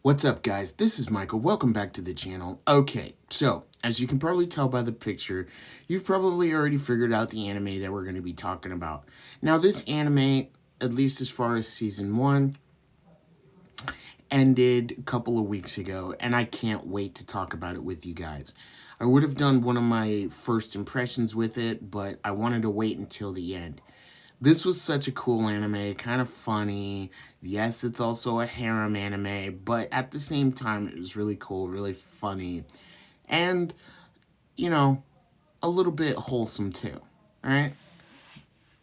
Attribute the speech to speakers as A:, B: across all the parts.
A: What's up, guys? This is Michael. Welcome back to the channel. Okay, so as you can probably tell by the picture, you've probably already figured out the anime that we're going to be talking about. Now, this anime, at least as far as season 1, ended a couple of weeks ago, and I can't wait to talk about it with you guys. I would have done one of my first impressions with it, but I wanted to wait until the end. This was such a cool anime, kind of funny. Yes, it's also a harem anime, but at the same time, it was really cool, really funny, and, you know, a little bit wholesome too. Alright?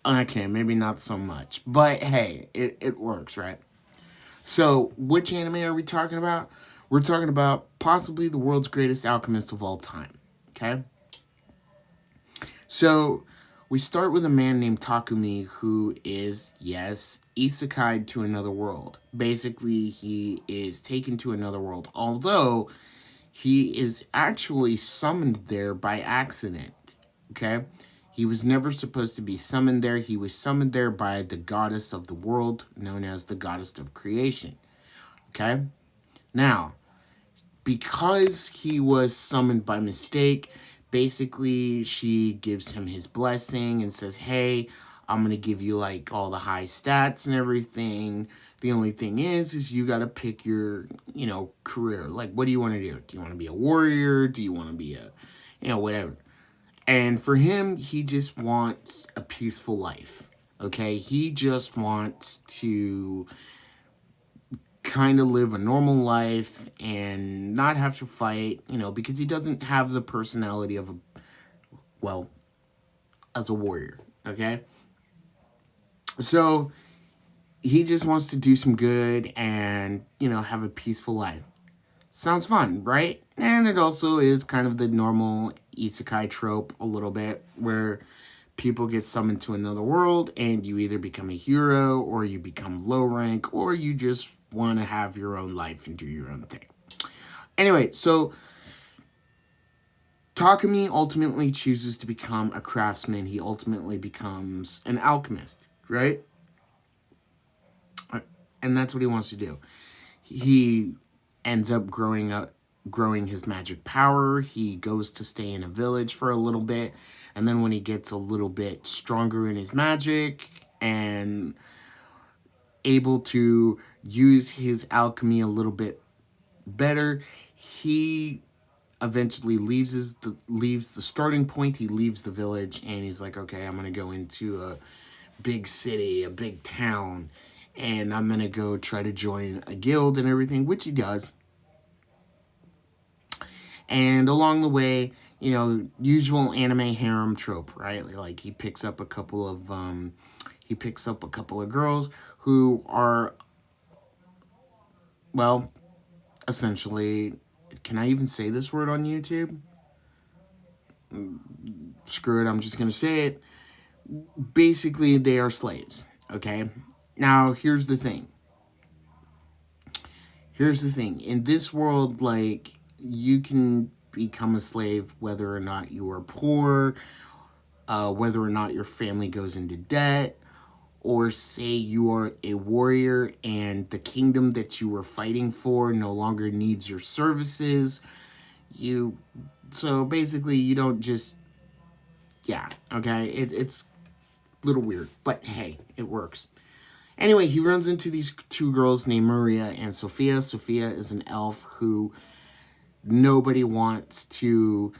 A: Okay, maybe not so much, but hey, it works, right? So, which anime are we talking about? We're talking about possibly the world's greatest alchemist of all time. Okay? So, we start with a man named Takumi who is, yes, isekai to another world. Basically, he is taken to another world, although he is actually summoned there by accident. Okay? He was never supposed to be summoned there. He was summoned there by the goddess of the world, known as the goddess of creation. Okay? Now, because he was summoned by mistake, basically she gives him his blessing and says, hey, I'm going to give you like all the high stats and everything. The only thing is you got to pick your, career. Like, what do you want to do? Do you want to be a warrior? Do you want to be whatever. And for him, he just wants a peaceful life. Okay? He just wants to kind of live a normal life and not have to fight, because he doesn't have the personality of as a warrior, okay? So he just wants to do some good and, have a peaceful life. Sounds fun, right? And it also is kind of the normal isekai trope a little bit where people get summoned to another world and you either become a hero or you become low rank or you just want to have your own life and do your own thing. Anyway, so Takumi ultimately chooses to become a craftsman. He ultimately becomes an alchemist, right? And that's what he wants to do. He ends up growing his magic power. He goes to stay in a village for a little bit, and then when he gets a little bit stronger in his magic and able to use his alchemy a little bit better, he eventually leaves the starting point. He leaves the village and he's like, okay, I'm gonna go into a big city, a big town, and I'm gonna go try to join a guild and everything, which he does. And along the way, usual anime harem trope, right? Like he picks up a couple of girls who are, well, essentially, can I even say this word on YouTube? Screw it, I'm just gonna say it. Basically, they are slaves, okay? Now, here's the thing. In this world, like, you can become a slave whether or not you are poor, whether or not your family goes into debt, or say you are a warrior and the kingdom that you were fighting for no longer needs your services. You, so basically, you don't just, yeah, okay? It's a little weird, but hey, it works. Anyway, he runs into these two girls named Maria and Sophia. Sophia is an elf who nobody wants to.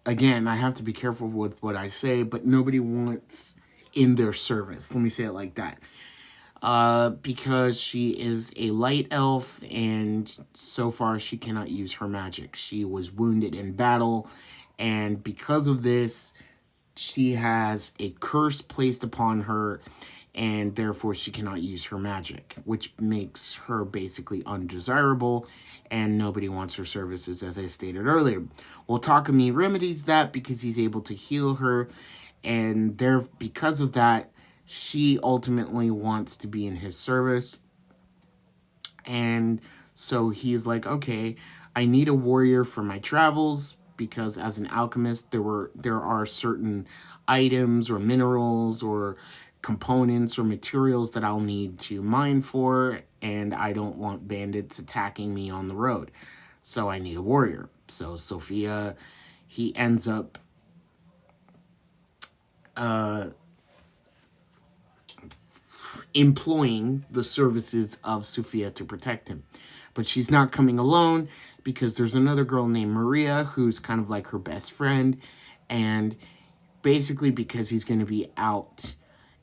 A: Again, I have to be careful with what I say, but nobody wants in their service. Let me say it like that. Because she is a light elf, and so far she cannot use her magic. She was wounded in battle, and because of this, she has a curse placed upon her, and therefore she cannot use her magic, which makes her basically undesirable, and nobody wants her services, as I stated earlier. Well, Takumi remedies that because he's able to heal her, and because of that, she ultimately wants to be in his service. And so he's like, okay, I need a warrior for my travels because as an alchemist there are certain items or minerals or components or materials that I'll need to mine for, and I don't want bandits attacking me on the road. So I need a warrior. So Sophia, he ends up employing the services of Sophia to protect him. But she's not coming alone because there's another girl named Maria who's kind of like her best friend. And basically, because he's going to be out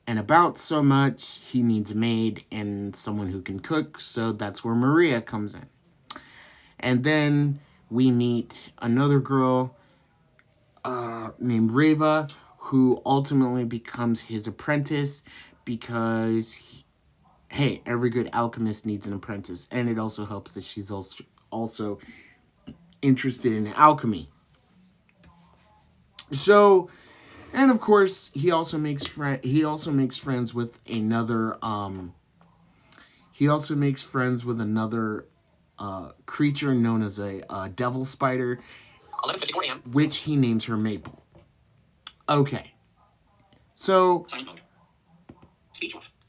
A: and about so much, he needs a maid and someone who can cook. So that's where Maria comes in. And then we meet another girl named Reva, who ultimately becomes his apprentice because hey, every good alchemist needs an apprentice, and it also helps that she's also interested in alchemy. So, and of course, he also makes friends with another creature known as a devil spider, 11:54 a.m., which he names her Maple. Okay, so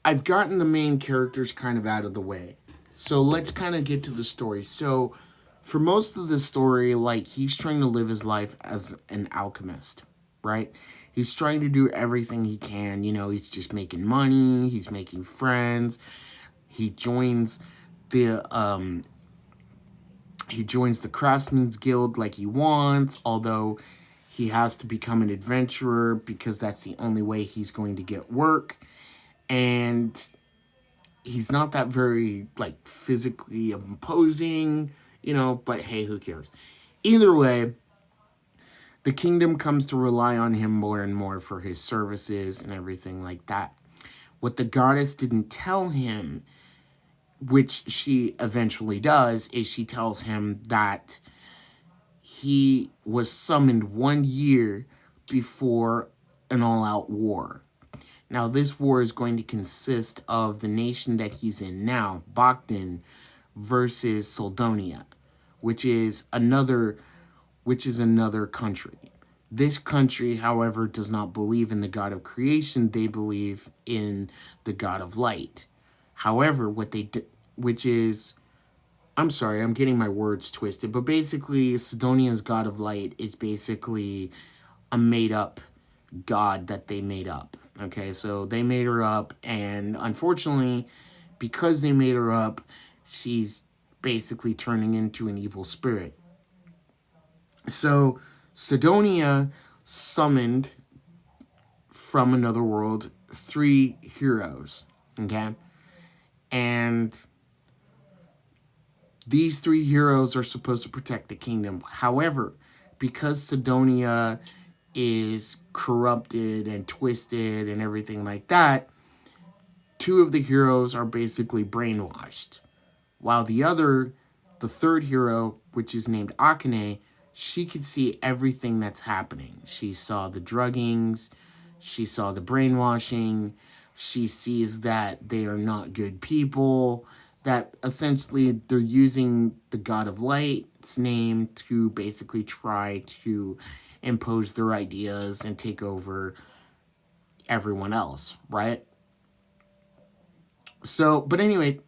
A: I've gotten the main characters kind of out of the way. So let's kind of get to the story. So for most of the story, like he's trying to live his life as an alchemist, right? He's trying to do everything he can. You know, he's just making money, he's making friends. He joins the craftsman's guild like he wants, although he has to become an adventurer because that's the only way he's going to get work. And he's not that very like physically imposing, you know, but hey, who cares? Either way, the kingdom comes to rely on him more and more for his services and everything like that. What the goddess didn't tell him, which she eventually does, is she tells him that he was summoned 1 year before an all-out war. Now, this war is going to consist of the nation that he's in now, Bogdan, versus Soldonia, which is another country. This country, however, does not believe in the God of creation. They believe in the God of light. However, I'm sorry, I'm getting my words twisted, but basically, Sidonia's God of light is basically a made-up god that they made up. Okay, so they made her up, and unfortunately, because they made her up, she's basically turning into an evil spirit. So, Sidonia summoned from another world 3 heroes, okay? And these 3 heroes are supposed to protect the kingdom. However, because Sidonia is corrupted and twisted and everything like that, 2 of the heroes are basically brainwashed. While the third hero, which is named Akane, she could see everything that's happening. She saw the druggings, she saw the brainwashing, she sees that they are not good people, that essentially they're using the God of Light's name to basically try to impose their ideas and take over everyone else, right? So, but anyway,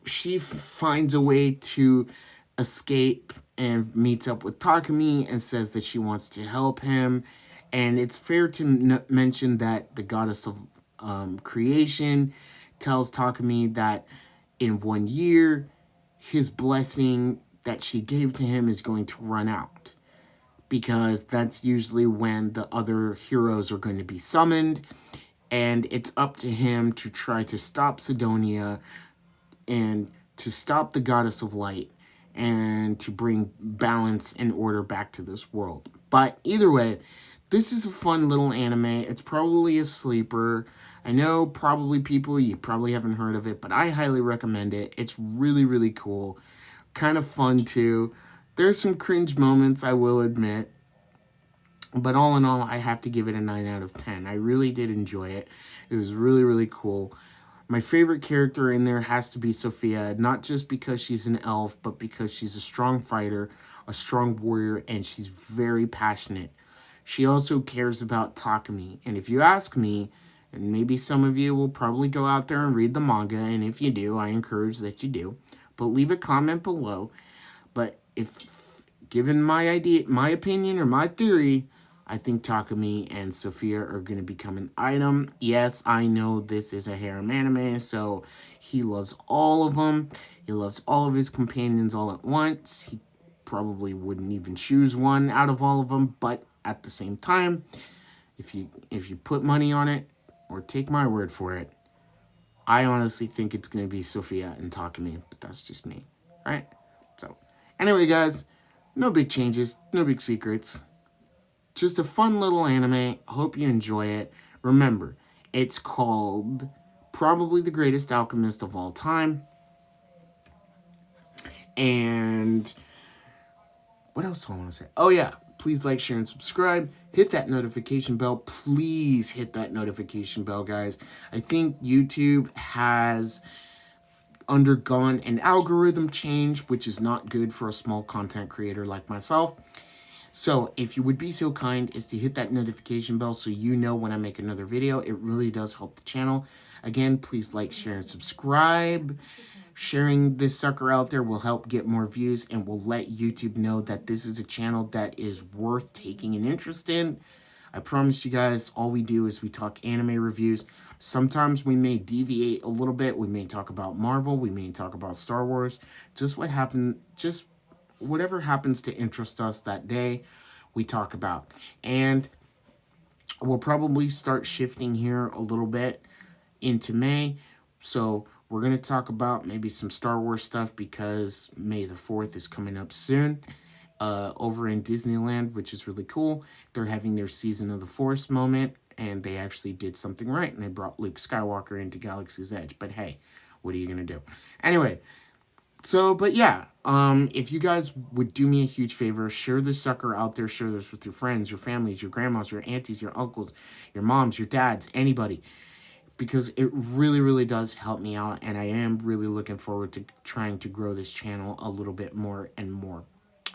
A: she finds a way to escape and meets up with Takumi and says that she wants to help him. And it's fair to mention that the goddess of creation tells Takumi that in 1 year, his blessing that she gave to him is going to run out. Because that's usually when the other heroes are going to be summoned. And it's up to him to try to stop Sidonia and to stop the goddess of light and to bring balance and order back to this world. But either way, this is a fun little anime. It's probably a sleeper. I know probably people, you probably haven't heard of it, but I highly recommend it. It's really, really cool. Kind of fun too. There's some cringe moments, I will admit. But all in all, I have to give it a 9 out of 10. I really did enjoy it. It was really, really cool. My favorite character in there has to be Sophia, not just because she's an elf, but because she's a strong fighter, a strong warrior, and she's very passionate. she also cares about Takumi. And if you ask me, and maybe some of you will probably go out there and read the manga, and if you do, I encourage that you do. But leave a comment below. But if given my idea, my opinion, or my theory, I think Takumi and Sophia are going to become an item. Yes, I know this is a harem anime, so he loves all of them. He loves all of his companions all at once. He probably wouldn't even choose one out of all of them, but at the same time, if you put money on it, or take my word for it, I honestly think it's going to be Sophia and Takumi, but that's just me. Alright? So, anyway, guys, no big changes, no big secrets. Just a fun little anime. Hope you enjoy it. Remember, it's called Probably the Greatest Alchemist of All Time. And what else do I want to say? Oh, yeah. Please like, share, and subscribe. Hit that notification bell. Please hit that notification bell, guys. I think YouTube has undergone an algorithm change, which is not good for a small content creator like myself. So if you would be so kind as to hit that notification bell so you know when I make another video, it really does help the channel. Again, please like, share, and subscribe. Sharing this sucker out there will help get more views and will let YouTube know that this is a channel that is worth taking an interest in. I promise you guys, all we do is we talk anime reviews. Sometimes we may deviate a little bit. We may talk about Marvel. We may talk about Star Wars. Just whatever happens to interest us that day, we talk about. And we'll probably start shifting here a little bit into May. So we're going to talk about maybe some Star Wars stuff because May the 4th is coming up soon. Over in Disneyland, which is really cool. They're having their Season of the Force moment, and they actually did something right, and they brought Luke Skywalker into Galaxy's Edge. But hey, what are you going to do? Anyway, so, but yeah, if you guys would do me a huge favor, share this sucker out there, share this with your friends, your families, your grandmas, your aunties, your uncles, your moms, your dads, anybody, because it really, really does help me out, and I am really looking forward to trying to grow this channel a little bit more and more.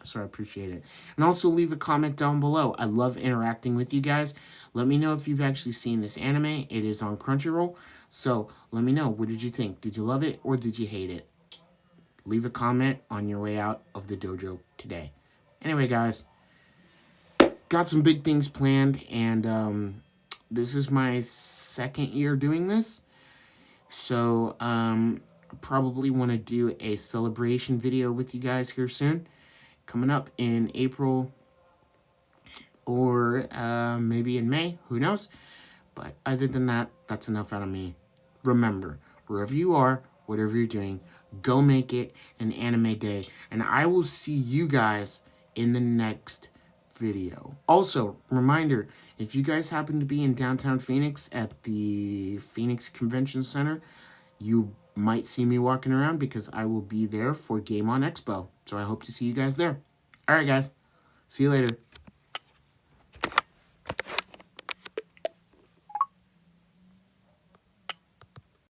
A: So I appreciate it. And also leave a comment down below. I love interacting with you guys. Let me know if you've actually seen this anime. It is on Crunchyroll. So let me know. What did you think? Did you love it or did you hate it? Leave a comment on your way out of the dojo today. Anyway, guys, got some big things planned, and this is my second year doing this. So probably want to do a celebration video with you guys here soon. Coming up in April or maybe in May, who knows? But other than that, that's enough out of me. Remember, wherever you are, whatever you're doing, go make it an anime day. And I will see you guys in the next video. Also, reminder, if you guys happen to be in downtown Phoenix at the Phoenix Convention Center, you might see me walking around because I will be there for Game On Expo. So I hope to see you guys there. Alright guys, see you later.